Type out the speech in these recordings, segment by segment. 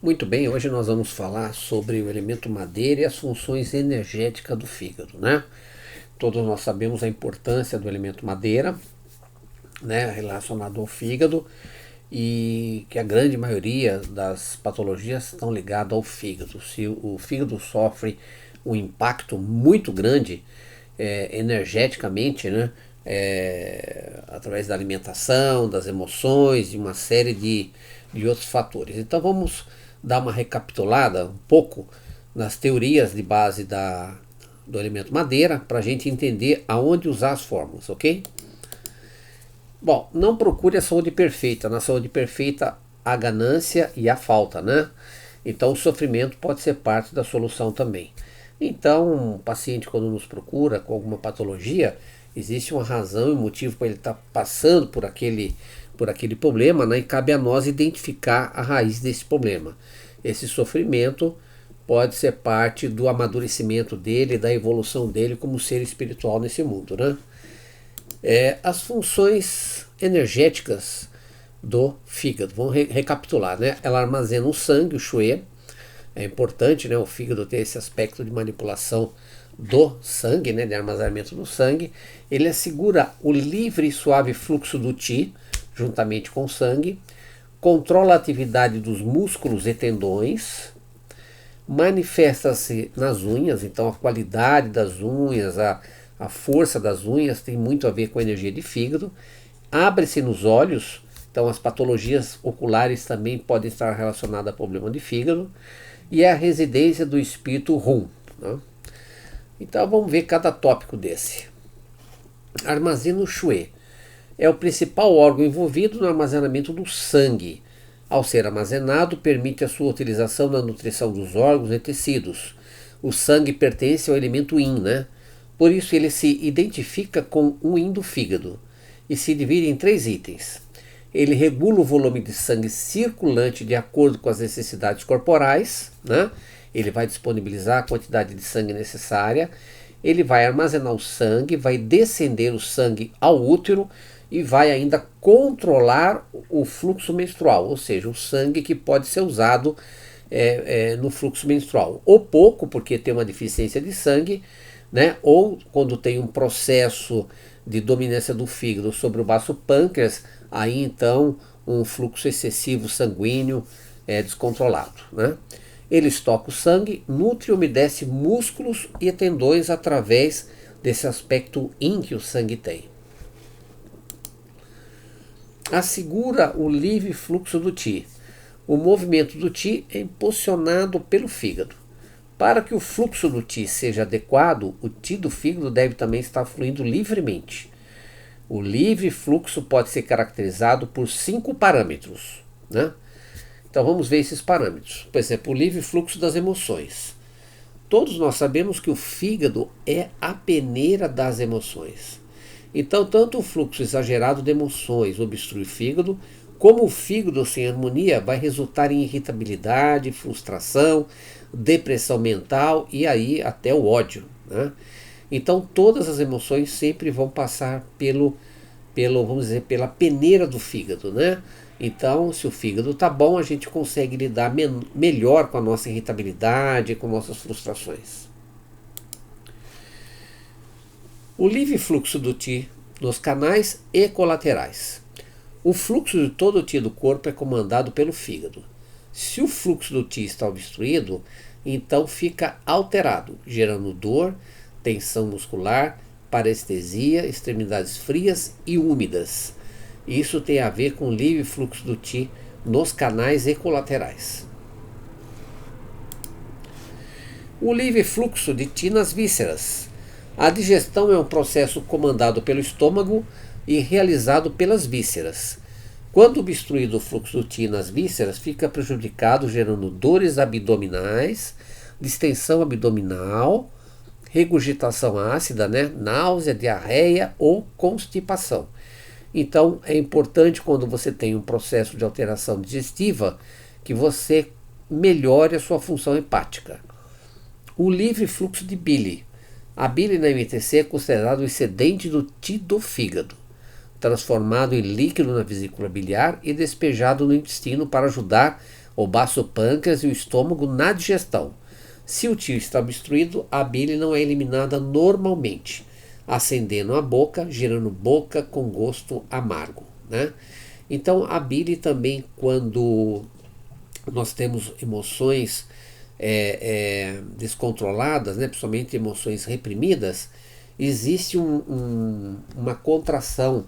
Muito bem, hoje nós vamos falar sobre o elemento madeira e as funções energéticas do fígado, né? Todos nós sabemos a importância do elemento madeira, né, relacionado ao fígado, e que a grande maioria das patologias estão ligadas ao fígado. Se o fígado sofre um impacto muito grande energeticamente, né, através da alimentação, das emoções e uma série de outros fatores. Então vamos dar uma recapitulada um pouco nas teorias de base do elemento madeira para a gente entender aonde usar as fórmulas, ok? Bom, não procure a saúde perfeita. Na saúde perfeita, a ganância e a falta, né? Então, o sofrimento pode ser parte da solução também. Então, um paciente, quando nos procura com alguma patologia, existe uma razão e motivo para ele estar passando por aquele problema, né? E cabe a nós identificar a raiz desse problema. Esse sofrimento pode ser parte do amadurecimento dele, da evolução dele como ser espiritual nesse mundo, né? As funções energéticas do fígado. Vamos recapitular, né? Ela armazena o sangue, o chuê. É importante, né, o fígado ter esse aspecto de manipulação do sangue, né, de armazenamento do sangue. Ele assegura o livre e suave fluxo do Qi, juntamente com o sangue. Controla a atividade dos músculos e tendões. Manifesta-se nas unhas, então a qualidade das unhas, a força das unhas tem muito a ver com a energia de fígado. Abre-se nos olhos, então as patologias oculares também podem estar relacionadas a problema de fígado. E é a residência do espírito Rum, né? Então vamos ver cada tópico desse. Armazena o Shui. É o principal órgão envolvido no armazenamento do sangue. Ao ser armazenado, permite a sua utilização na nutrição dos órgãos e tecidos. O sangue pertence ao elemento Yin, né? Por isso ele se identifica com o Yin do fígado e se divide em 3 itens. Ele regula o volume de sangue circulante de acordo com as necessidades corporais, né? Ele vai disponibilizar a quantidade de sangue necessária, ele vai armazenar o sangue, vai descender o sangue ao útero e vai ainda controlar o fluxo menstrual, ou seja, o sangue que pode ser usado no fluxo menstrual. Ou pouco, porque tem uma deficiência de sangue, né? Ou quando tem um processo de dominância do fígado sobre o baço pâncreas, aí então um fluxo excessivo sanguíneo descontrolado, né? Ele estoca o sangue, nutre e umedece músculos e tendões através desse aspecto Yin que o sangue tem. Assegura o livre fluxo do Qi. O movimento do Qi é impulsionado pelo fígado. Para que o fluxo do Qi seja adequado, o Qi do fígado deve também estar fluindo livremente. O livre fluxo pode ser caracterizado por 5 parâmetros, né? Então vamos ver esses parâmetros. Por exemplo, o livre fluxo das emoções. Todos nós sabemos que o fígado é a peneira das emoções. Então, tanto o fluxo exagerado de emoções obstrui o fígado, como o fígado sem harmonia vai resultar em irritabilidade, frustração, depressão mental e aí até o ódio, né? Então todas as emoções sempre vão passar vamos dizer, pela peneira do fígado, né? Então, se o fígado tá bom, a gente consegue lidar melhor com a nossa irritabilidade, com nossas frustrações. O livre fluxo do Qi nos canais e colaterais. O fluxo de todo o Qi do corpo é comandado pelo fígado. Se o fluxo do Qi está obstruído, então fica alterado, gerando dor, tensão muscular, parestesia, extremidades frias e úmidas. Isso tem a ver com o livre fluxo do Qi nos canais e colaterais. O livre fluxo de Qi nas vísceras. A digestão é um processo comandado pelo estômago e realizado pelas vísceras. Quando obstruído o fluxo do Qi nas vísceras, fica prejudicado, gerando dores abdominais, distensão abdominal, regurgitação ácida, né? Náusea, diarreia ou constipação. Então é importante, quando você tem um processo de alteração digestiva, que você melhore a sua função hepática. O livre fluxo de bile. A bile na MTC é considerado o excedente do Qi do fígado, transformado em líquido na vesícula biliar e despejado no intestino para ajudar o baço pâncreas e o estômago na digestão. Se o tio está obstruído, a bile não é eliminada normalmente, acendendo a boca, gerando boca com gosto amargo, né? Então a bile também, quando nós temos emoções descontroladas, né, principalmente emoções reprimidas, existe uma contração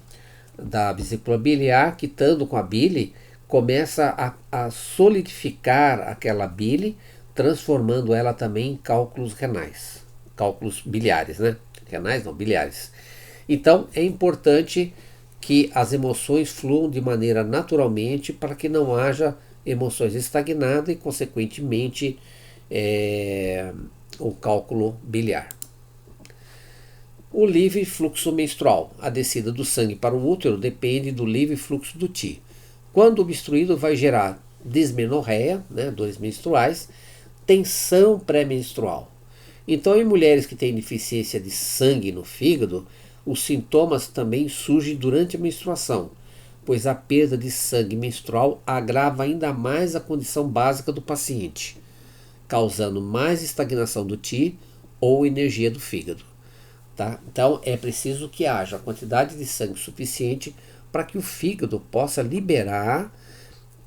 da vesícula biliar que, estando com a bile, começa a solidificar aquela bile, transformando ela também em cálculos renais, cálculos biliares, né? Renais não, biliares. Então é importante que as emoções fluam de maneira naturalmente para que não haja emoções estagnadas e, consequentemente, o cálculo biliar. O livre fluxo menstrual. A descida do sangue para o útero depende do livre fluxo do Ti. Quando obstruído, vai gerar dismenorreia, né, dores menstruais, tensão pré-menstrual. Então, em mulheres que têm deficiência de sangue no fígado, os sintomas também surgem durante a menstruação, pois a perda de sangue menstrual agrava ainda mais a condição básica do paciente, causando mais estagnação do Ti ou energia do fígado. Tá? Então é preciso que haja a quantidade de sangue suficiente para que o fígado possa liberar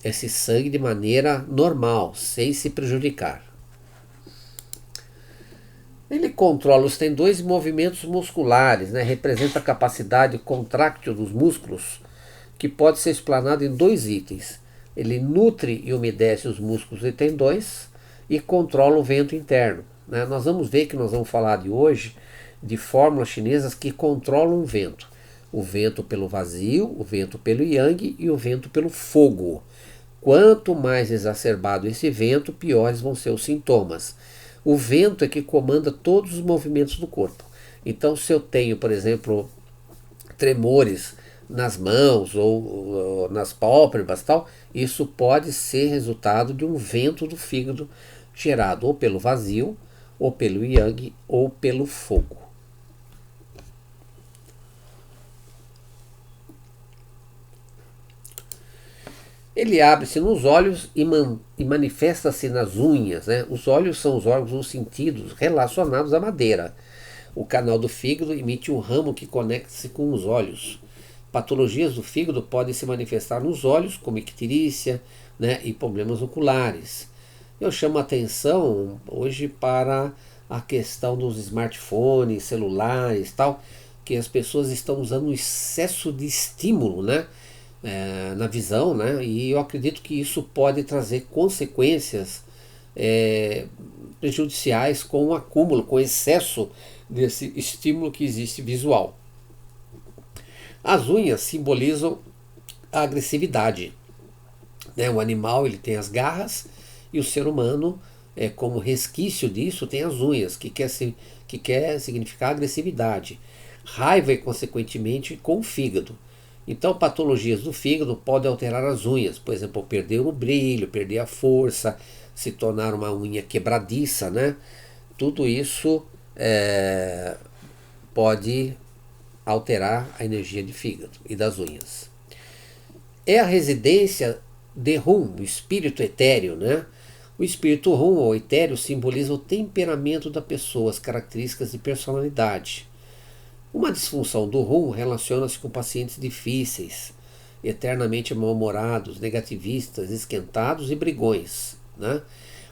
esse sangue de maneira normal, sem se prejudicar. Ele controla os tendões e movimentos musculares, né? Representa a capacidade contráctil dos músculos, que pode ser explanado em 2 itens. Ele nutre e umedece os músculos e tendões e controla o vento interno, né? Nós vamos ver que nós vamos falar de hoje de fórmulas chinesas que controlam o vento. O vento pelo vazio, o vento pelo yang e o vento pelo fogo. Quanto mais exacerbado esse vento, piores vão ser os sintomas. O vento é que comanda todos os movimentos do corpo. Então, se eu tenho, por exemplo, tremores nas mãos ou nas pálpebras, tal, isso pode ser resultado de um vento do fígado gerado ou pelo vazio, ou pelo yang, ou pelo fogo. Ele abre-se nos olhos e manifesta-se nas unhas, né? Os olhos são os órgãos dos sentidos relacionados à madeira. O canal do fígado emite um ramo que conecta-se com os olhos. Patologias do fígado podem se manifestar nos olhos, como icterícia, né, e problemas oculares. Eu chamo a atenção hoje para a questão dos smartphones, celulares, tal, que as pessoas estão usando um excesso de estímulo, né, na visão, né, e eu acredito que isso pode trazer consequências prejudiciais com o acúmulo, com o excesso desse estímulo que existe visual. As unhas simbolizam a agressividade, né? O animal ele tem as garras e o ser humano, como resquício disso, tem as unhas, que quer significar agressividade. Raiva e, consequentemente, com o fígado. Então, patologias do fígado podem alterar as unhas, por exemplo, perder o brilho, perder a força, se tornar uma unha quebradiça, né? Tudo isso pode alterar a energia de fígado e das unhas. É a residência de Hum, o espírito etéreo, né? O espírito Hum ou etéreo simboliza o temperamento da pessoa, as características de personalidade. Uma disfunção do Hum relaciona-se com pacientes difíceis, eternamente mal-humorados, negativistas, esquentados e brigões, né?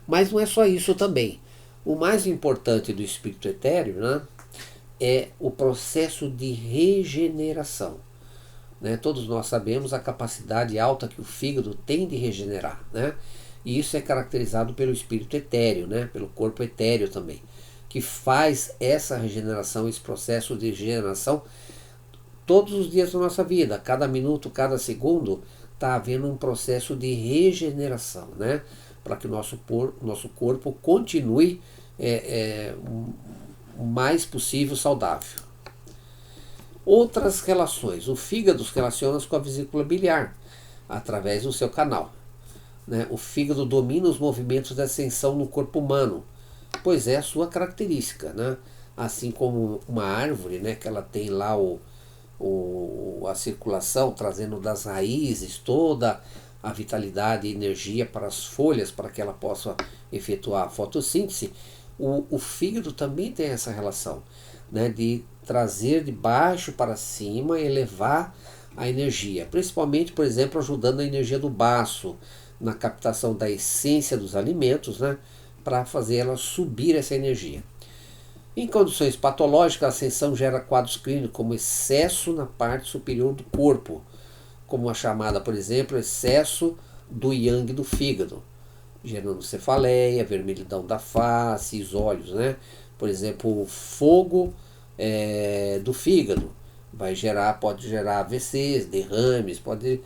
Mas não é só isso também. O mais importante do espírito etéreo, né, é o processo de regeneração, né? Todos nós sabemos a capacidade alta que o fígado tem de regenerar, né? E isso é caracterizado pelo espírito etéreo, né? Pelo corpo etéreo também, que faz essa regeneração, esse processo de regeneração todos os dias da nossa vida. Cada minuto, cada segundo está havendo um processo de regeneração, né? Para que o nosso corpo continue o mais possível saudável. Outras relações. O fígado se relaciona com a vesícula biliar, através do seu canal, né? O fígado domina os movimentos de ascensão no corpo humano, pois é a sua característica, né? Assim como uma árvore, né, que ela tem lá a circulação, trazendo das raízes toda a vitalidade e energia para as folhas, para que ela possa efetuar a fotossíntese, o fígado também tem essa relação, né, de trazer de baixo para cima e elevar a energia, principalmente, por exemplo, ajudando a energia do baço na captação da essência dos alimentos, né, para fazer ela subir essa energia. Em condições patológicas, a ascensão gera quadros clínicos como excesso na parte superior do corpo, como a chamada, por exemplo, excesso do yang do fígado, gerando cefaleia, vermelhidão da face e os olhos, né? Por exemplo, o fogo do fígado pode gerar AVCs, derrames, pode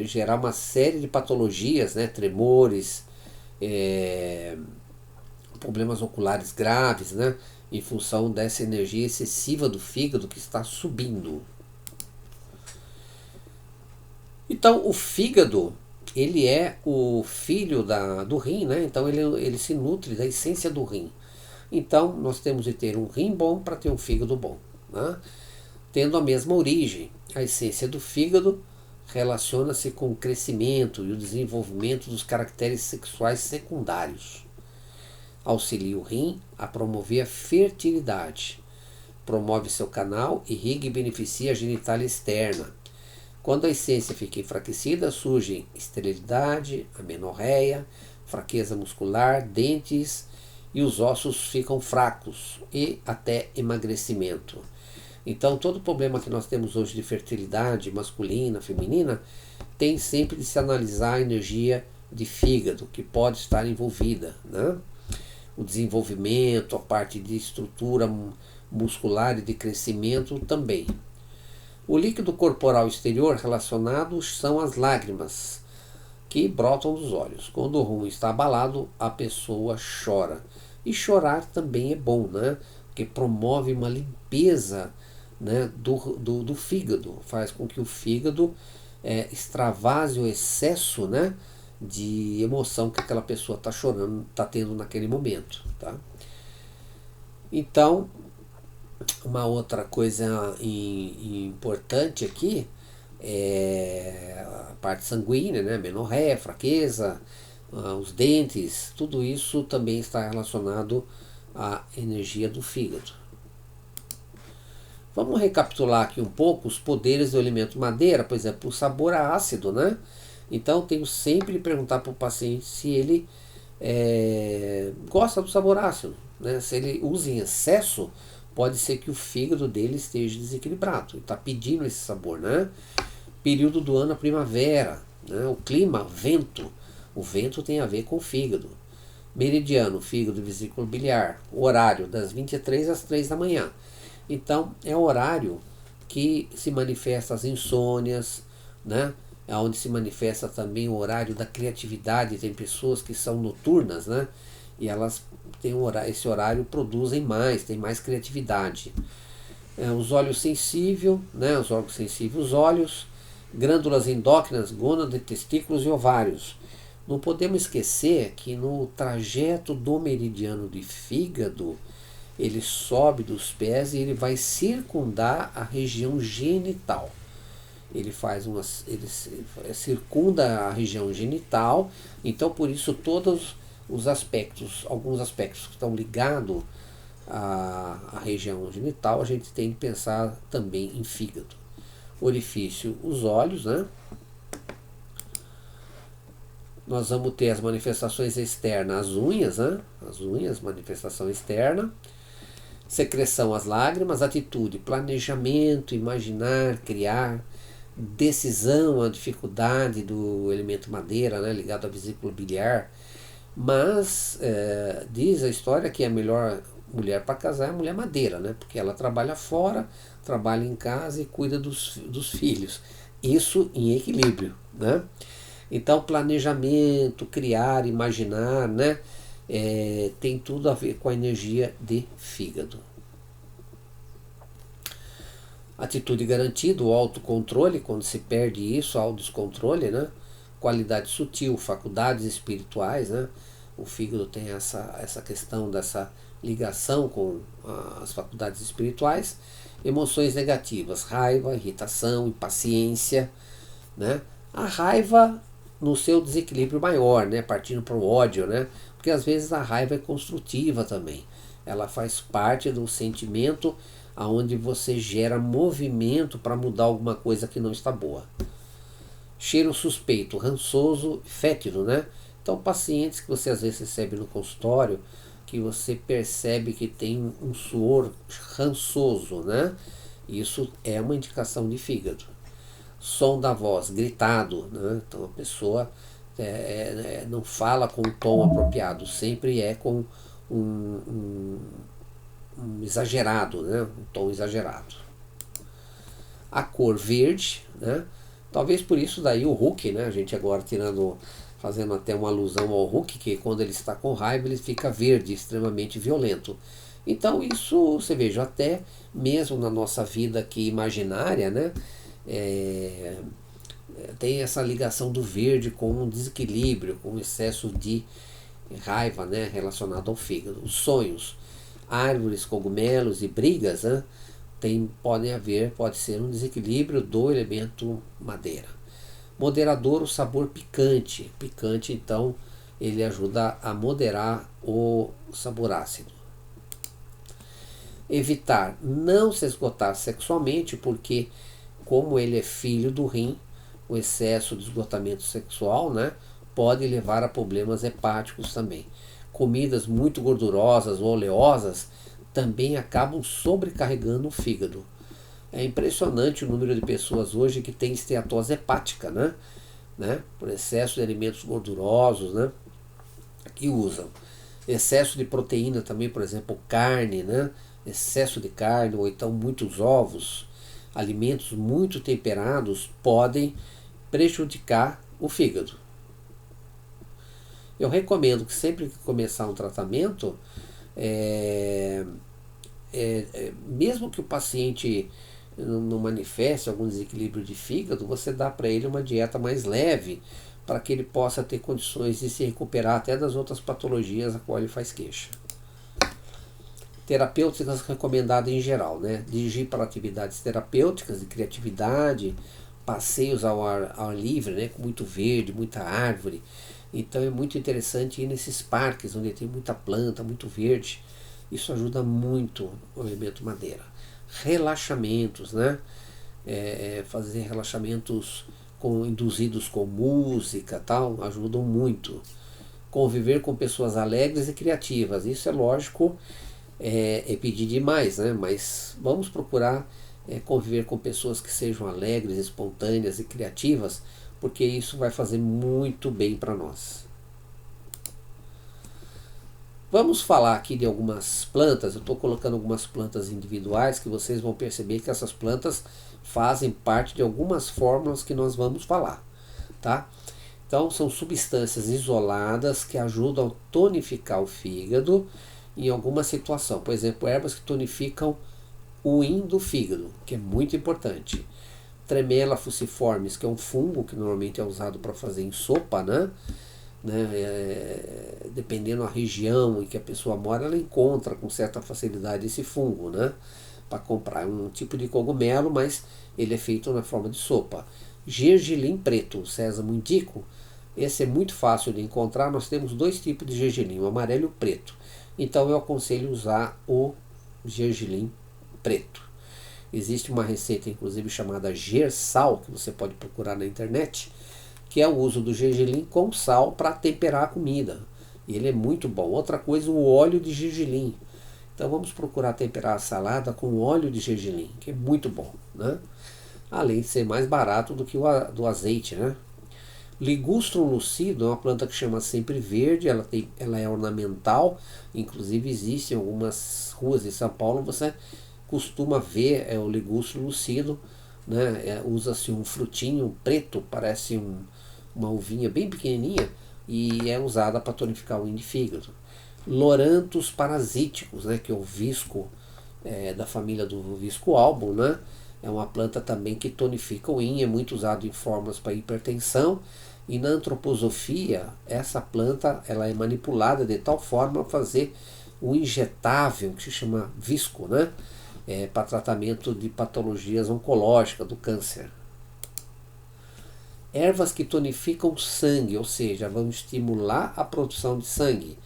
gerar uma série de patologias, né? Tremores, problemas oculares graves, né? Em função dessa energia excessiva do fígado que está subindo. Então, o fígado, ele é o filho do rim, né? Então, ele se nutre da essência do rim. Então, nós temos de ter um rim bom para ter um fígado bom, né? Tendo a mesma origem. A essência do fígado relaciona-se com o crescimento e o desenvolvimento dos caracteres sexuais secundários. Auxilia o rim a promover a fertilidade. Promove seu canal, irriga e beneficia a genitália externa. Quando a essência fica enfraquecida, surgem esterilidade, amenorreia, fraqueza muscular, dentes e os ossos ficam fracos e até emagrecimento. Então, todo problema que nós temos hoje de fertilidade masculina, feminina, tem sempre de se analisar a energia de fígado que pode estar envolvida, né? O desenvolvimento, a parte de estrutura muscular e de crescimento também. O líquido corporal exterior relacionado são as lágrimas que brotam dos olhos. Quando o rim está abalado, a pessoa chora. E chorar também é bom, né? Porque promove uma limpeza, né, do fígado. Faz com que o fígado extravase o excesso, né, de emoção que aquela pessoa está chorando, está tendo naquele momento. Tá? Então, uma outra coisa importante aqui é a parte sanguínea, né? Menorreia, fraqueza, os dentes, tudo isso também está relacionado à energia do fígado. Vamos recapitular aqui um pouco os poderes do elemento madeira. Por exemplo, o sabor ácido, né? Então, tenho sempre de perguntar para o paciente se ele gosta do sabor ácido, né? Se ele usa em excesso, pode ser que o fígado dele esteja desequilibrado, está pedindo esse sabor, né? Período do ano, a primavera, né? O clima, vento. O vento tem a ver com o fígado. Meridiano, fígado, vesícula biliar. Horário, das 23 às 3 da manhã. Então, é o horário que se manifesta as insônias, né? É onde se manifesta também o horário da criatividade. Tem pessoas que são noturnas, né? E elas têm esse horário, produzem mais, tem mais criatividade. Os olhos sensíveis, né? Os órgãos sensíveis, os olhos, glândulas endócrinas, gônadas, testículos e ovários. Não podemos esquecer que no trajeto do meridiano de fígado, ele sobe dos pés e ele vai circundar a região genital. Ele circunda a região genital, então por isso todos os aspectos, alguns aspectos que estão ligados à região genital, a gente tem que pensar também em fígado. Orifício, os olhos, né? Nós vamos ter as manifestações externas, as unhas, né? As unhas, manifestação externa. Secreção, as lágrimas. Atitude, planejamento, imaginar, criar. Decisão, a dificuldade do elemento madeira, né? Ligado à vesícula biliar. Mas diz a história que a melhor mulher para casar é a mulher madeira, né? Porque ela trabalha fora, trabalha em casa e cuida dos filhos. Isso em equilíbrio, né? Então, planejamento, criar, imaginar, né? Tem tudo a ver com a energia de fígado. Atitude garantida, o autocontrole, quando se perde isso, o descontrole, né? Qualidade sutil, faculdades espirituais, né? O fígado tem essa questão dessa ligação com as faculdades espirituais. Emoções negativas, raiva, irritação, impaciência, né? A raiva no seu desequilíbrio maior, né? Partindo para o ódio, né? Porque às vezes a raiva é construtiva também. Ela faz parte do sentimento aonde você gera movimento para mudar alguma coisa que não está boa. Cheiro suspeito, rançoso, fétido, né? Então, pacientes que você às vezes recebe no consultório, que você percebe que tem um suor rançoso, né? Isso é uma indicação de fígado. Som da voz, gritado, né? Então a pessoa não fala com um tom apropriado, sempre é com um exagerado, né? Um tom exagerado. A cor verde, né? Talvez por isso daí o Hulk, né? A gente agora fazendo até uma alusão ao Hulk, que quando ele está com raiva ele fica verde, extremamente violento. Então isso, você veja, até mesmo na nossa vida aqui imaginária, né? Tem essa ligação do verde com um desequilíbrio, com um excesso de raiva, né? Relacionado ao fígado. Os sonhos, árvores, cogumelos e brigas, né? Pode ser um desequilíbrio do elemento madeira. Moderador, o sabor picante. Picante, então, ele ajuda a moderar o sabor ácido. Evitar não se esgotar sexualmente, porque como ele é filho do rim, o excesso de esgotamento sexual, né, pode levar a problemas hepáticos também. Comidas muito gordurosas ou oleosas também acabam sobrecarregando o fígado. É impressionante o número de pessoas hoje que tem esteatose hepática, né? Por excesso de alimentos gordurosos, né? Que usam. Excesso de proteína também, por exemplo, carne, né? Excesso de carne ou então muitos ovos, alimentos muito temperados podem prejudicar o fígado. Eu recomendo que sempre que começar um tratamento, mesmo que o paciente não manifeste algum desequilíbrio de fígado, você dá para ele uma dieta mais leve, para que ele possa ter condições de se recuperar até das outras patologias a qual ele faz queixa. Terapêuticas recomendadas em geral, né? Dirigir para atividades terapêuticas de criatividade, passeios ao ar livre, né? Com muito verde, muita árvore. Então é muito interessante ir nesses parques onde tem muita planta, muito verde. Isso ajuda muito o elemento madeira. Relaxamentos, né? Fazer relaxamentos induzidos com música, tal, ajudam muito. Conviver com pessoas alegres e criativas, isso é lógico, é pedir demais, né? Mas vamos procurar conviver com pessoas que sejam alegres, espontâneas e criativas, porque isso vai fazer muito bem para nós. Vamos falar aqui de algumas plantas. Eu estou colocando algumas plantas individuais que vocês vão perceber que essas plantas fazem parte de algumas fórmulas que nós vamos falar, tá? Então são substâncias isoladas que ajudam a tonificar o fígado em alguma situação. Por exemplo, ervas que tonificam o yin do fígado, que é muito importante. Tremella fuciformis, que é um fungo que normalmente é usado para fazer em sopa, né? Dependendo da região em que a pessoa mora, ela encontra com certa facilidade esse fungo, né? Para comprar. É um tipo de cogumelo, mas ele é feito na forma de sopa. Gergelim preto, o sésamo indico, esse é muito fácil de encontrar. Nós temos dois tipos de gergelim, o amarelo e o preto. Então eu aconselho usar o gergelim preto. Existe uma receita inclusive chamada gersal, que você pode procurar na internet, que é o uso do gergelim com sal para temperar a comida. E ele é muito bom. Outra coisa, o óleo de gergelim. Então vamos procurar temperar a salada com óleo de gergelim, que é muito bom, né? Além de ser mais barato do que do azeite, né? Ligustrum lucido é uma planta que chama sempre verde, ela é ornamental, inclusive existe em algumas ruas de São Paulo, você costuma ver o ligustrum lucido, né? Usa-se um frutinho preto, parece uma uvinha bem pequenininha, e é usada para tonificar o yin de fígado. Loranthus parasíticos, né? Que é o visco da família do visco album, né? É uma planta também que tonifica o yin, é muito usado em fórmulas para hipertensão. E na antroposofia, essa planta ela é manipulada de tal forma a fazer o injetável, que se chama visco, né? Para tratamento de patologias oncológicas, do câncer. Ervas que tonificam o sangue, ou seja, vão estimular a produção de sangue,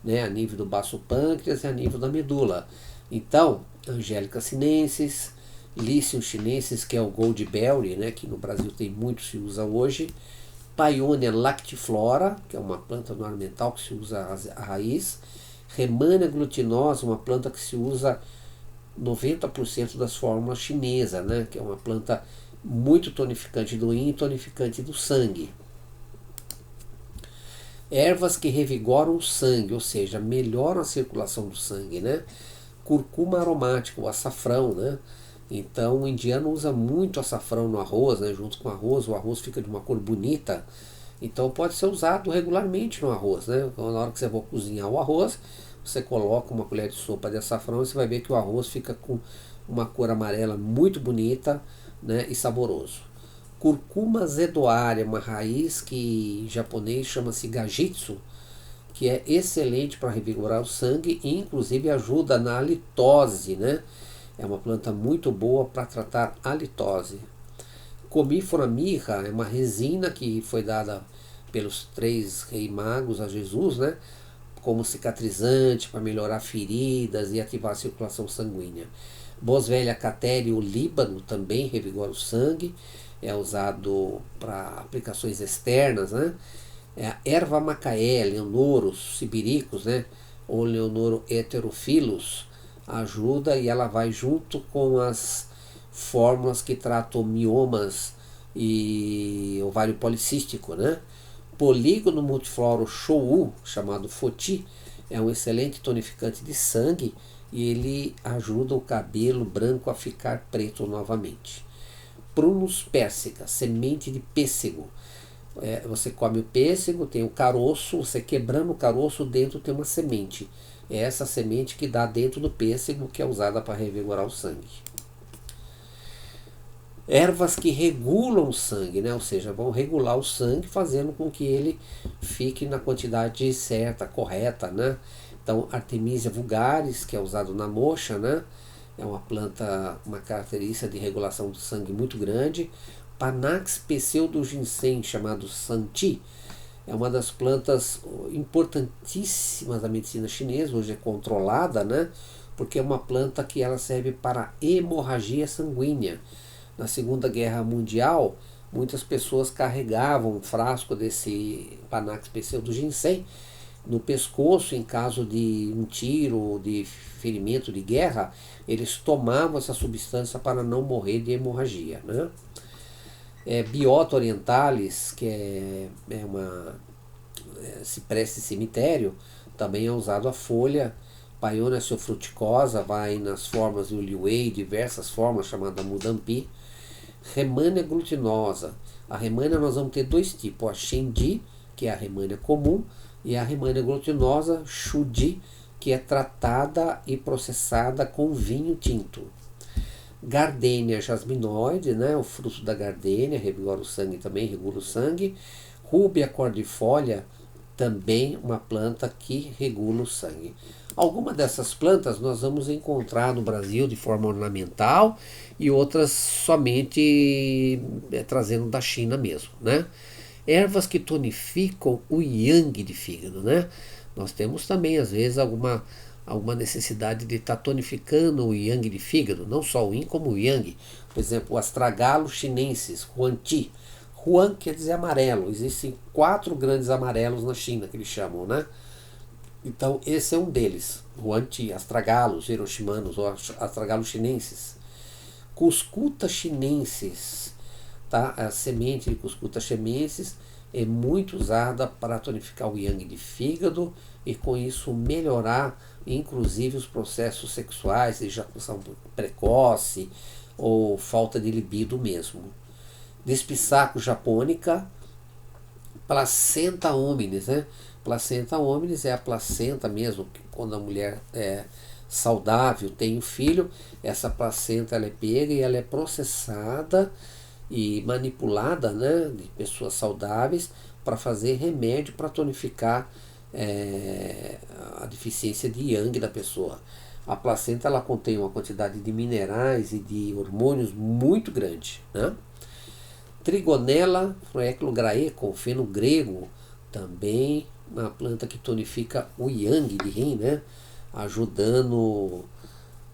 né, a nível do baço pâncreas e a nível da medula. Então, Angélica sinensis, Lícium chinensis, que é o goldberry, né, que no Brasil tem muito, se usa hoje, Paeonia lactiflora, que é uma planta ornamental que se usa a raiz, Rehmannia glutinosa, uma planta que se usa 90% das fórmulas chinesas, né, que é uma planta muito tonificante do yin e tonificante do sangue. Ervas que revigoram o sangue, ou seja, melhoram a circulação do sangue, né? Curcuma aromática, o açafrão, né? Então o indiano usa muito açafrão no arroz, né? Junto com o arroz fica de uma cor bonita. Então pode ser usado regularmente no arroz, né? Então, na hora que você for cozinhar o arroz, você coloca uma colher de sopa de açafrão e você vai ver que o arroz fica com uma cor amarela muito bonita, né? E saboroso. Curcuma zedoária, uma raiz que em japonês chama-se gajitsu, que é excelente para revigorar o sangue e inclusive ajuda na halitose, né? É uma planta muito boa para tratar halitose. Comífora mirra é uma resina que foi dada pelos 3 reis magos a Jesus, né? Como cicatrizante para melhorar feridas e ativar a circulação sanguínea. Boswellia catteri, o líbano, também revigora o sangue, é usado para aplicações externas, né? É a erva macaé, Leonoros sibiricus, né? Ou Leonoro heterophyllus, ajuda e ela vai junto com as fórmulas que tratam miomas e ovário policístico, né? Polígono multifloro Shou, chamado Foti, é um excelente tonificante de sangue e ele ajuda o cabelo branco a ficar preto novamente. Prunus persica, semente de pêssego. Você come o pêssego, tem o caroço, você quebrando o caroço, dentro tem uma semente. É essa semente que dá dentro do pêssego, que é usada para revigorar o sangue. Ervas que regulam o sangue, né? Ou seja, vão regular o sangue, fazendo com que ele fique na quantidade certa, correta, né? Então, Artemisia vulgaris, que é usado na moxa, né? É uma planta, uma característica de regulação do sangue muito grande. Panax pseudoginseng, chamado Santi, é uma das plantas importantíssimas da medicina chinesa, hoje é controlada, né? Porque é uma planta que ela serve para hemorragia sanguínea. Na Segunda Guerra Mundial, muitas pessoas carregavam um frasco desse Panax pseudoginseng no pescoço em caso de um tiro ou de ferimento de guerra. Eles tomavam essa substância para não morrer de hemorragia, né? Biota orientalis, que é uma cipreste cemitério, também é usado a folha. Paeonia fruticosa vai nas formas do liuei, diversas formas, chamada mudampi. Rehmannia glutinosa. A Rehmannia nós vamos ter 2 tipos, a Shendi, que é a Rehmannia comum, e a Rehmannia glutinosa, Shudi, que é tratada e processada com vinho tinto. Gardenia jasminoide, né, o fruto da gardenia, revigora o sangue também, regula o sangue. Rúbia cordifolia, também uma planta que regula o sangue. Algumas dessas plantas nós vamos encontrar no Brasil de forma ornamental e outras somente trazendo da China mesmo, né? Ervas que tonificam o yang de fígado, né? Nós temos também às vezes alguma necessidade de estar tonificando o yang de fígado, não só o yin como o yang. Por exemplo, o astragalo chinensis, Huanti. Huan quer dizer amarelo. Existem 4 grandes amarelos na China que eles chamam, né? Então esse é um deles. Huanti, astragalos hiroshimanos ou astragalos chinenses. Cuscuta chinensis, tá? A semente de Cuscuta chinensis é muito usada para tonificar o yang de fígado e com isso melhorar inclusive os processos sexuais, ejaculação precoce ou falta de libido mesmo. Despisaco japônica, placenta hominis, né? Placenta hominis é a placenta mesmo, que quando a mulher é saudável, tem um filho, essa placenta ela é pega e ela é processada e manipulada, né, de pessoas saudáveis para fazer remédio para tonificar a deficiência de yang da pessoa. A placenta ela contém uma quantidade de minerais e de hormônios muito grande, né? Trigonella flueculograeco, feno grego, também uma planta que tonifica o yang de rim, né? Ajudando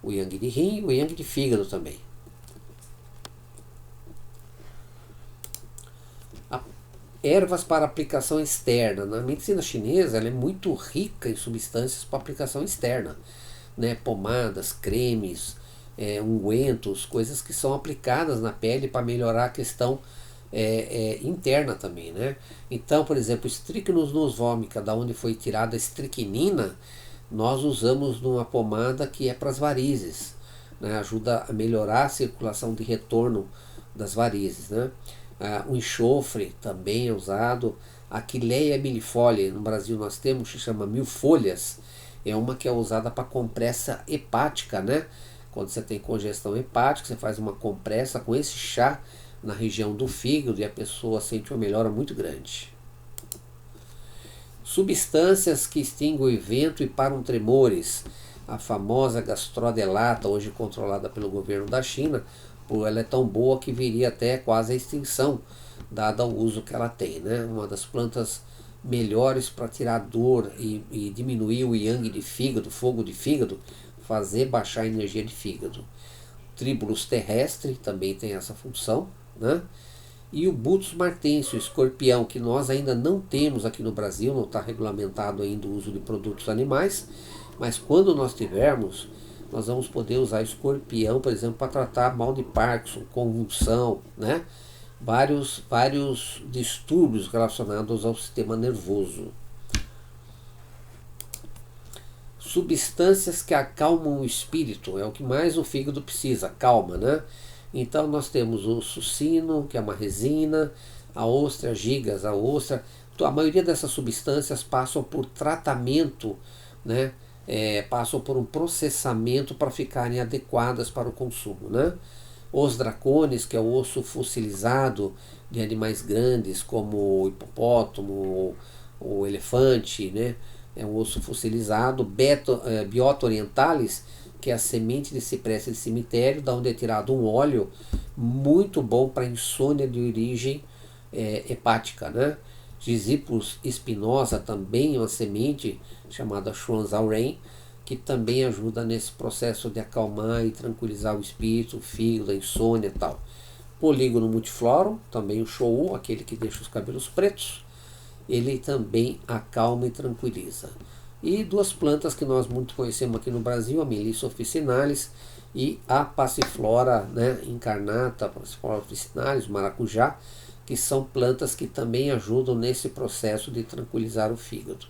o yang de rim e o yang de fígado também. Ervas para aplicação externa. Na medicina chinesa ela é muito rica em substâncias para aplicação externa, né? Pomadas, cremes, ungüentos, coisas que são aplicadas na pele para melhorar a questão interna também, né? Então, por exemplo, Strychnus vomica, da onde foi tirada a estricnina, nós usamos numa pomada que é para as varizes, né? Ajuda a melhorar a circulação de retorno das varizes, né? O enxofre também é usado. A Quileia millifolia, no Brasil nós temos, que chama mil folhas, é uma que é usada para compressa hepática, né? Quando você tem congestão hepática, você faz uma compressa com esse chá na região do fígado e a pessoa sente uma melhora muito grande. Substâncias que extinguem o vento e param tremores. A famosa gastrodelata, hoje controlada pelo governo da China, ela é tão boa que viria até quase a extinção, dado o uso que ela tem, né? Uma das plantas melhores para tirar dor e diminuir o yang de fígado, fogo de fígado, fazer baixar a energia de fígado. Tribulus terrestre também tem essa função, né? E o Butus martense, o escorpião, que nós ainda não temos aqui no Brasil, não está regulamentado ainda o uso de produtos animais, mas quando nós tivermos, nós vamos poder usar escorpião, por exemplo, para tratar mal de Parkinson, convulsão, né? Vários distúrbios relacionados ao sistema nervoso. Substâncias que acalmam o espírito, é o que mais o fígado precisa, calma, né? Então nós temos o sucino, que é uma resina, a ostra, gigas, a ostra. A maioria dessas substâncias passam por tratamento, né? Passam por um processamento para ficarem adequadas para o consumo, né? Os dracones, que é o osso fossilizado de animais grandes, como o hipopótamo, o elefante, né? É um osso fossilizado. Biota orientalis, que é a semente de cipressa de cemitério, da onde é tirado um óleo muito bom para insônia de origem hepática, né? Gisipus spinosa, também uma semente chamada Schwanzauren, que também ajuda nesse processo de acalmar e tranquilizar o espírito, o fígado, a insônia e tal. Polígono multiflorum, também o Shou, aquele que deixa os cabelos pretos, ele também acalma e tranquiliza. E duas plantas que nós muito conhecemos aqui no Brasil, a Melissa officinalis e a Passiflora, né, incarnata, Passiflora officinalis, maracujá, que são plantas que também ajudam nesse processo de tranquilizar o fígado.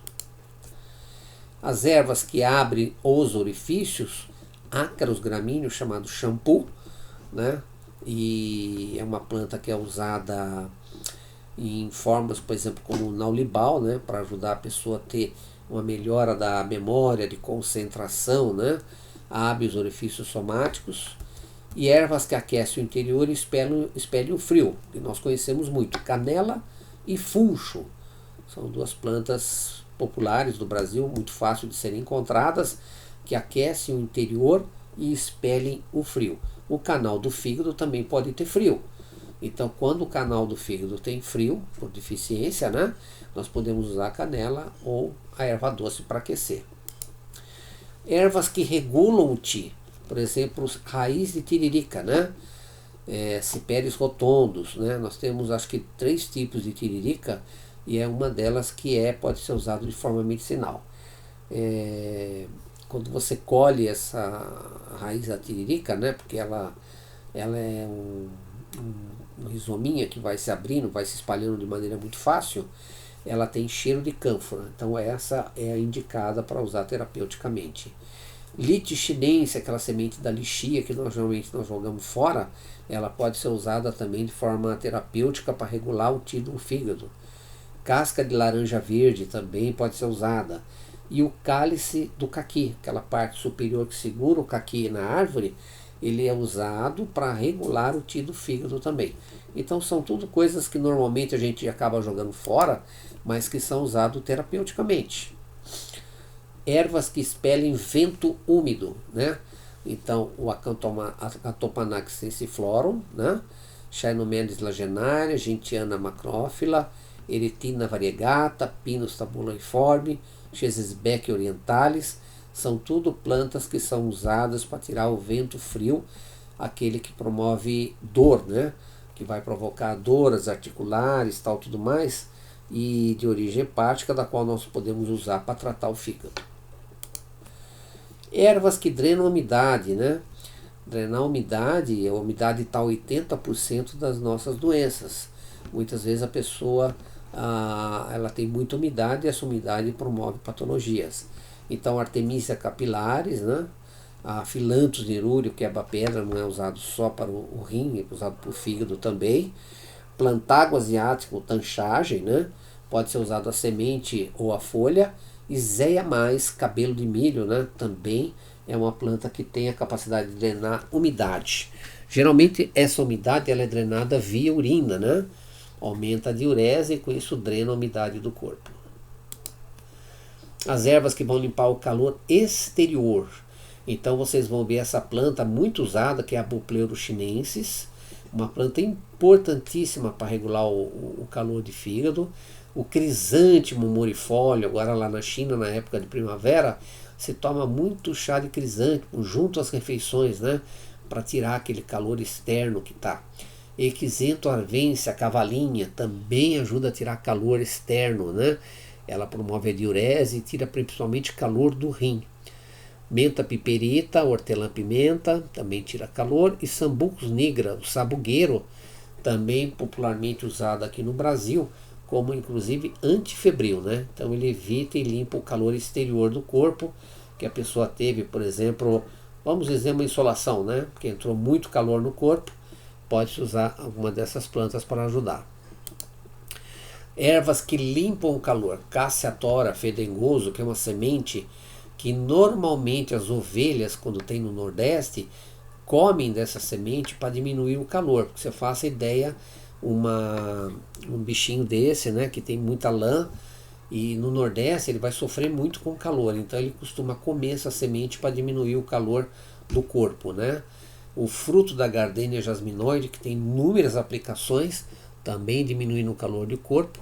As ervas que abrem os orifícios, ácaros gramíneos, chamado shampoo, né? E é uma planta que é usada em formas, por exemplo, como o naulibal, né? Para ajudar a pessoa a ter uma melhora da memória, de concentração, né? Abre os orifícios somáticos. E ervas que aquecem o interior e expelem o frio, que nós conhecemos muito, canela e funcho. São duas plantas populares do Brasil, muito fácil de serem encontradas, que aquecem o interior e expelem o frio. O canal do fígado também pode ter frio. Então, quando o canal do fígado tem frio, por deficiência, né, nós podemos usar a canela ou a erva doce para aquecer. Ervas que regulam o Qi, por exemplo, raiz de tiririca, né? Ciperes rotondos, né? Nós temos acho que 3 tipos de tiririca e é uma delas que pode ser usada de forma medicinal. Quando você colhe essa raiz da tiririca, né? Porque ela é um rizominha que vai se abrindo, vai se espalhando de maneira muito fácil, ela tem cheiro de cânfora, então essa é a indicada para usar terapeuticamente. Lite chinense, aquela semente da lixia que normalmente nós jogamos fora, ela pode ser usada também de forma terapêutica para regular o Qi do fígado. Casca de laranja verde também pode ser usada. E o cálice do caqui, aquela parte superior que segura o caqui na árvore, ele é usado para regular o Qi do fígado também. Então são tudo coisas que normalmente a gente acaba jogando fora, mas que são usadas terapeuticamente. Ervas que expelem vento úmido, né? Então o Acantopanax sensiflorum, né? Chianomelis lagenaria, Gentiana macrófila, Eretina variegata, Pinus tabuloiforme, Chesesbeck orientalis, são tudo plantas que são usadas para tirar o vento frio, aquele que promove dor, né? Que vai provocar dores articulares, tal, tudo mais, e de origem hepática, da qual nós podemos usar para tratar o fígado. Ervas que drenam a umidade, né? Drenar a umidade está 80% das nossas doenças. Muitas vezes a pessoa ela tem muita umidade e essa umidade promove patologias. Então, Artemisia capilaris, né? A Philanthus nerúreo, quebra-pedra, não é usado só para o rim, é usado para o fígado também. Plantago asiático, tanchagem, né? Pode ser usado a semente ou a folha. E Zeia mais, cabelo de milho, né? Também é uma planta que tem a capacidade de drenar umidade. Geralmente essa umidade ela é drenada via urina, né? Aumenta a diurese e com isso drena a umidade do corpo. As ervas que vão limpar o calor exterior. Então vocês vão ver essa planta muito usada, que é a Bupleuros chinensis, uma planta importantíssima para regular o calor de fígado. O crisântimo morifólio, agora lá na China, na época de primavera, se toma muito chá de crisântimo junto às refeições, né? Para tirar aquele calor externo que está. Equisento arvense, a cavalinha, também ajuda a tirar calor externo, né? Ela promove a diurese e tira principalmente calor do rim. Menta piperita, hortelã-pimenta, também tira calor. E Sambucus nigra, o sabugueiro, também popularmente usado aqui no Brasil, como inclusive antifebril, né? Então ele evita e limpa o calor exterior do corpo, que a pessoa teve, por exemplo, vamos dizer uma insolação, né? Porque entrou muito calor no corpo, pode-se usar alguma dessas plantas para ajudar. Ervas que limpam o calor, Cassia tora fedengoso, que é uma semente que normalmente as ovelhas, quando tem no Nordeste, comem dessa semente para diminuir o calor. Porque você faça ideia, um bichinho desse, né, que tem muita lã, e no Nordeste ele vai sofrer muito com o calor, então ele costuma comer essa semente para diminuir o calor do corpo, né? O fruto da Gardenia jasminoide, que tem inúmeras aplicações, também diminuindo o calor do corpo.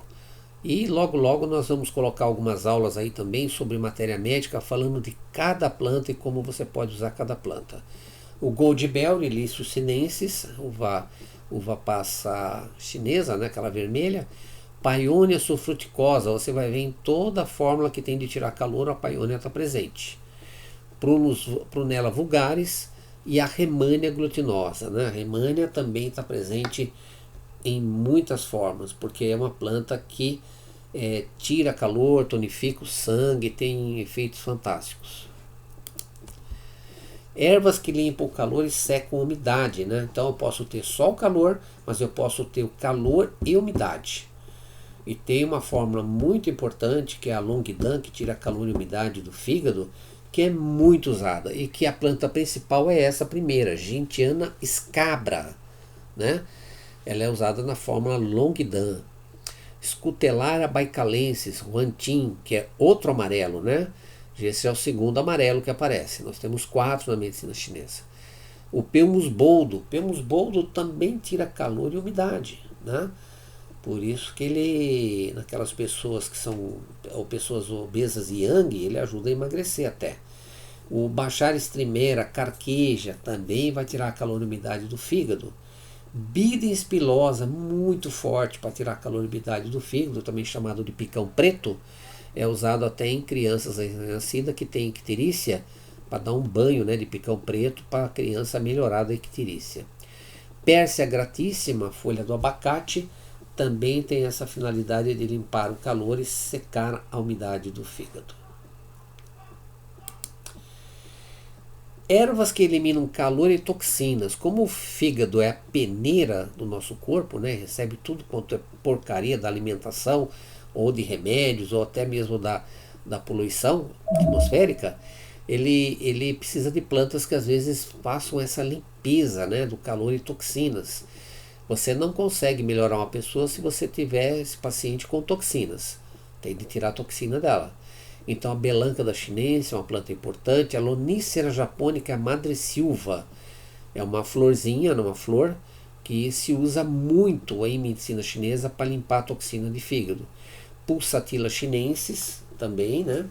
E logo logo nós vamos colocar algumas aulas aí também sobre matéria médica, falando de cada planta e como você pode usar cada planta. O Goldbell, Lilius sinensis, uva passa chinesa, né, aquela vermelha. Paionia sulfruticosa, você vai ver em toda a fórmula que tem de tirar calor, a paionia está presente. Prunella vulgaris e a Rehmannia glutinosa, né? A Rehmannia também está presente em muitas formas, porque é uma planta que tira calor, tonifica o sangue, tem efeitos fantásticos. Ervas que limpam o calor e secam a umidade, né? Então eu posso ter só o calor, mas eu posso ter o calor e umidade. E tem uma fórmula muito importante, que é a Longdan, que tira calor e umidade do fígado, que é muito usada, e que a planta principal é essa primeira, Gentiana scabra, né? Ela é usada na fórmula Longdan. Scutellaria baicalensis, Huantin, que é outro amarelo, né? Esse é o segundo amarelo que aparece. Nós temos 4 na medicina chinesa. O Pelmus boldo também tira calor e umidade, né? Por isso que ele, naquelas pessoas que são ou pessoas obesas e yang, ele ajuda a emagrecer até. O Bacharis trimera, carqueja, também vai tirar calor e umidade do fígado. Bidens pilosa, muito forte para tirar calor e umidade do fígado, também chamado de picão preto, é usado até em crianças nascidas que têm icterícia, para dar um banho, né, de picão preto para a criança melhorar da icterícia. Pérsia gratíssima, folha do abacate, também tem essa finalidade de limpar o calor e secar a umidade do fígado. Ervas que eliminam calor e toxinas. Como o fígado é a peneira do nosso corpo, né, recebe tudo quanto é porcaria da alimentação, ou de remédios, ou até mesmo da poluição atmosférica, ele precisa de plantas que às vezes façam essa limpeza, né, do calor e toxinas. Você não consegue melhorar uma pessoa se você tiver esse paciente com toxinas. Tem de tirar a toxina dela. Então a belanca da chinense é uma planta importante. A Lonicera japônica madressilva é uma florzinha, uma flor que se usa muito em medicina chinesa para limpar a toxina de fígado. Pulsatilla chinensis também, né?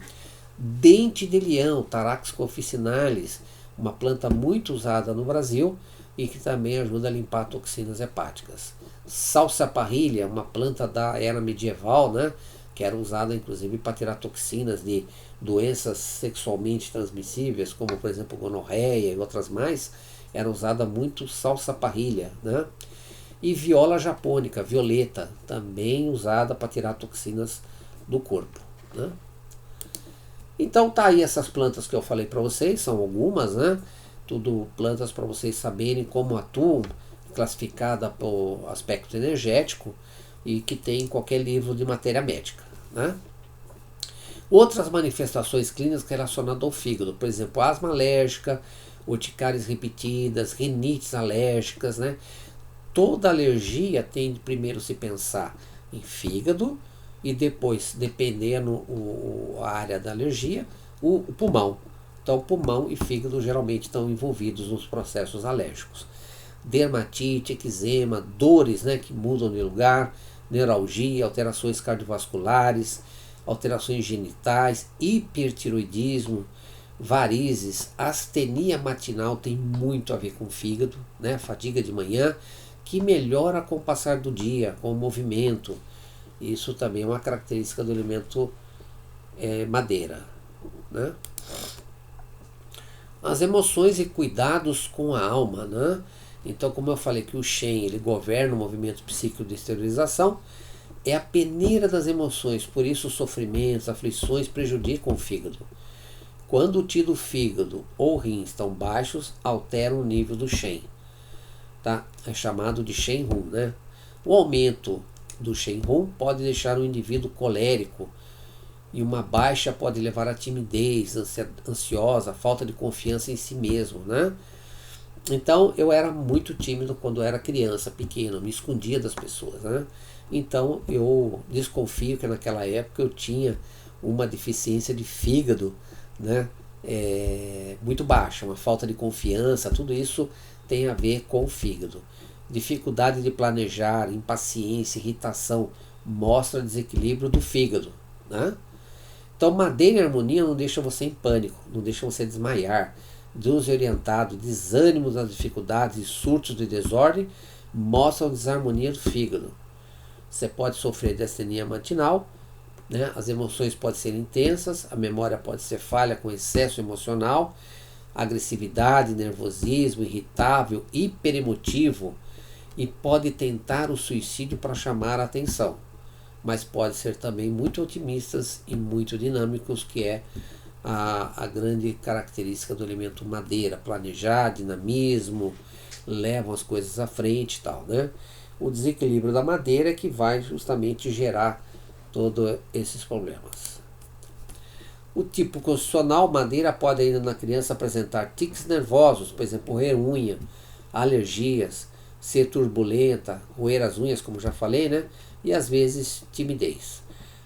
Dente de leão, Taraxacum officinalis, uma planta muito usada no Brasil e que também ajuda a limpar toxinas hepáticas. Salsa-parrilha, uma planta da era medieval, né? Que era usada inclusive para tirar toxinas de doenças sexualmente transmissíveis, como por exemplo gonorreia e outras mais, era usada muito salsa-parrilha, né? E viola japônica, violeta, também usada para tirar toxinas do corpo, né? Então tá aí essas plantas que eu falei para vocês, são algumas, né? Tudo plantas para vocês saberem como atuam, classificada por aspecto energético e que tem em qualquer livro de matéria médica, né? Outras manifestações clínicas relacionadas ao fígado, por exemplo, asma alérgica, urticárias repetidas, rinites alérgicas, né? Toda alergia tem de primeiro se pensar em fígado e depois, dependendo a área da alergia, o pulmão. Então, pulmão e fígado geralmente estão envolvidos nos processos alérgicos. Dermatite, eczema, dores, né, que mudam de lugar, neuralgia, alterações cardiovasculares, alterações genitais, hipertiroidismo, varizes, astenia matinal tem muito a ver com o fígado, né, fadiga de manhã, que melhora com o passar do dia, com o movimento. Isso também é uma característica do elemento madeira, né? As emoções e cuidados com a alma, né? Então, como eu falei que o Shen ele governa o movimento psíquico de exteriorização, é a peneira das emoções, por isso os sofrimentos, aflições prejudicam o fígado. Quando o Qi do fígado ou rins estão baixos, alteram o nível do Shen. Tá? É chamado de Shen Hun, né? O aumento do Shen Hun pode deixar o indivíduo colérico e uma baixa pode levar a timidez, ansiosa, falta de confiança em si mesmo, né? Então eu era muito tímido quando era criança, pequeno, me escondia das pessoas, né? Então eu desconfio que naquela época eu tinha uma deficiência de fígado, né? Muito baixa, uma falta de confiança, tudo isso tem a ver com o fígado. Dificuldade de planejar, impaciência, irritação, mostra desequilíbrio do fígado, né? Então madeira e harmonia não deixam você em pânico, não deixam você desmaiar, desorientado, desânimo das dificuldades e surtos de desordem, mostram desarmonia do fígado. Você pode sofrer de astenia matinal, né? As emoções podem ser intensas, a memória pode ser falha com excesso emocional, agressividade, nervosismo, irritável, hiperemotivo e pode tentar o suicídio para chamar a atenção. Mas pode ser também muito otimistas e muito dinâmicos, que é a grande característica do elemento madeira, planejar, dinamismo, levam as coisas à frente e tal, né? O desequilíbrio da madeira é que vai justamente gerar todos esses problemas. O tipo constitucional, madeira pode ainda na criança apresentar tiques nervosos, por exemplo, roer unha, alergias, ser turbulenta, roer as unhas, como já falei, né? E às vezes timidez.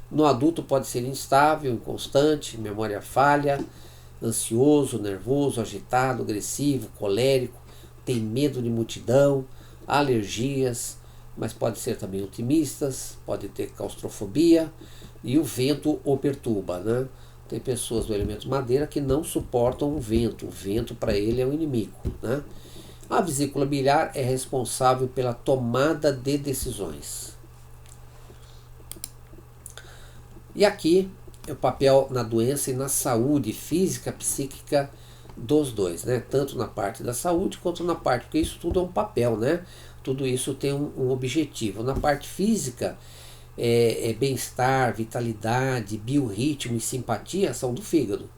No adulto pode ser instável, inconstante, memória falha, ansioso, nervoso, agitado, agressivo, colérico, tem medo de multidão, alergias, mas pode ser também otimistas, pode ter claustrofobia e o vento o perturba, né? Tem pessoas do elemento madeira que não suportam o vento para ele é um inimigo, né? A vesícula biliar é responsável pela tomada de decisões. E aqui é o papel na doença e na saúde física, psíquica dos dois, né? Tanto na parte da saúde quanto na parte, porque isso tudo é um papel, né? Tudo isso tem um objetivo. Na parte física, bem-estar, vitalidade, biorritmo e simpatia são do fígado.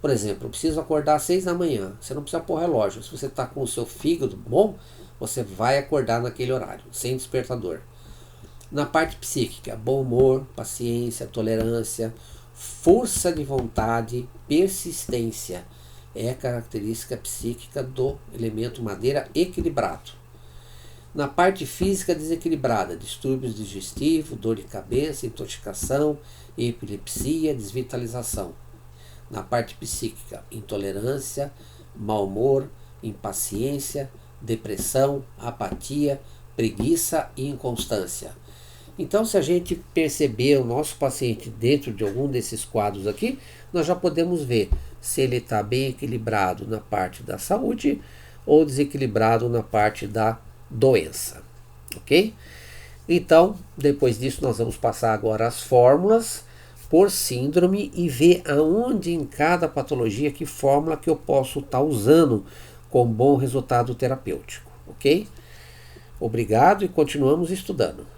Por exemplo, eu preciso acordar às 6 da manhã. Você não precisa pôr relógio. Se você está com o seu fígado bom, você vai acordar naquele horário, sem despertador. Na parte psíquica, bom humor, paciência, tolerância, força de vontade, persistência. É a característica psíquica do elemento madeira equilibrado. Na parte física desequilibrada, distúrbios digestivos, dor de cabeça, intoxicação, epilepsia, desvitalização. Na parte psíquica, intolerância, mau humor, impaciência, depressão, apatia, preguiça e inconstância. Então, se a gente perceber o nosso paciente dentro de algum desses quadros aqui, nós já podemos ver se ele está bem equilibrado na parte da saúde ou desequilibrado na parte da doença, ok? Então, depois disso, nós vamos passar agora as fórmulas por síndrome e ver aonde em cada patologia, que fórmula que eu posso estar usando com bom resultado terapêutico, ok? Obrigado e continuamos estudando.